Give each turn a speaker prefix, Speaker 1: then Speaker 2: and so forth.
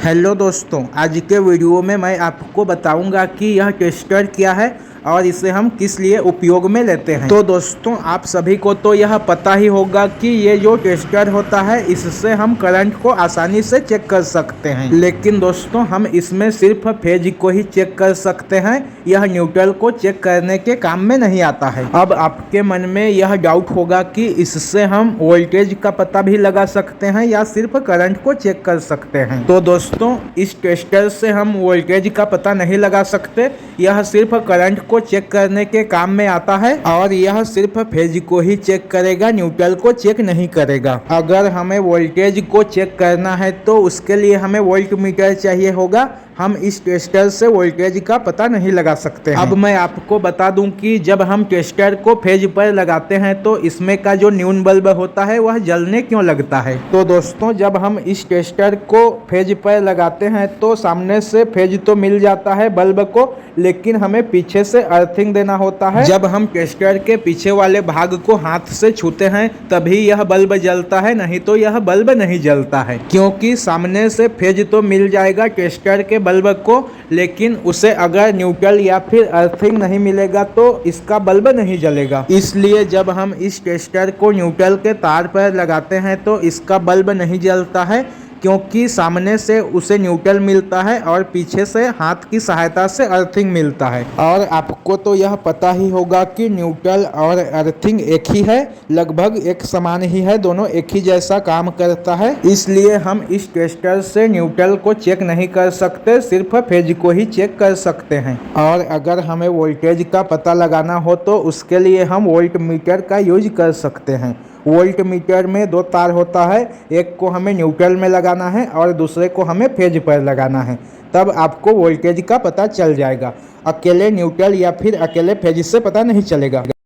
Speaker 1: Hello दोस्तों, आज के वीडियो में मैं आपको बताऊंगा कि यह टेस्टर क्या है और इसे हम किस लिए उपयोग में लेते हैं। तो दोस्तों, आप सभी को तो यह पता ही होगा कि ये जो टेस्टर होता है इससे हम करंट को आसानी से चेक कर सकते हैं। लेकिन दोस्तों, हम इसमें सिर्फ फेज को ही चेक कर सकते हैं, यह न्यूट्रल को चेक करने के काम में नहीं आता है। अब आपके मन में यह डाउट होगा कि इससे हम वोल्टेज का पता भी लगा सकते हैं या सिर्फ करंट को चेक कर सकते हैं। तो दोस्तों, इस टेस्टर से हम वोल्टेज का पता नहीं लगा सकते, यह सिर्फ करंट को चेक करने के काम में आता है और यह सिर्फ फेज को ही चेक करेगा, न्यूट्रल को चेक नहीं करेगा। अगर हमें वोल्टेज को चेक करना है तो उसके लिए हमें वोल्ट मीटर चाहिए होगा। हम इस टेस्टर से वोल्टेज का पता नहीं लगा सकते हैं। अब मैं आपको बता दूं कि जब हम टेस्टर को फेज पर लगाते हैं तो इसमें का जो न्यून बल्ब होता है वह जलने क्यों लगता है। तो दोस्तों, जब हम इस टेस्टर को फेज पर लगाते हैं तो सामने से फेज तो मिल जाता है बल्ब को, लेकिन हमें पीछे से अर्थिंग देना होता है। जब हम टेस्टर के पीछे वाले भाग को हाथ से छूते हैं तभी यह बल्ब जलता है, नहीं तो यह बल्ब नहीं जलता है। क्योंकि सामने से फेज तो मिल जाएगा टेस्टर के बल्ब को, लेकिन उसे अगर न्यूट्रल या फिर अर्थिंग नहीं मिलेगा तो इसका बल्ब नहीं जलेगा। इसलिए जब हम इस टेस्टर को न्यूट्रल के तार पर लगाते हैं तो इसका बल्ब नहीं जलता है, क्योंकि सामने से उसे न्यूट्रल मिलता है और पीछे से हाथ की सहायता से अर्थिंग मिलता है। और आपको तो यह पता ही होगा कि न्यूट्रल और अर्थिंग एक ही है, लगभग एक समान ही है, दोनों एक ही जैसा काम करता है। इसलिए हम इस टेस्टर से न्यूट्रल को चेक नहीं कर सकते, सिर्फ फेज को ही चेक कर सकते हैं। और अगर हमें वोल्टेज का पता लगाना हो तो उसके लिए हम वोल्ट मीटर का यूज कर सकते हैं। वोल्ट मीटर में दो तार होता है, एक को हमें न्यूट्रल में लगाना है और दूसरे को हमें फेज पर लगाना है, तब आपको वोल्टेज का पता चल जाएगा। अकेले न्यूट्रल या फिर अकेले फेज से पता नहीं चलेगा।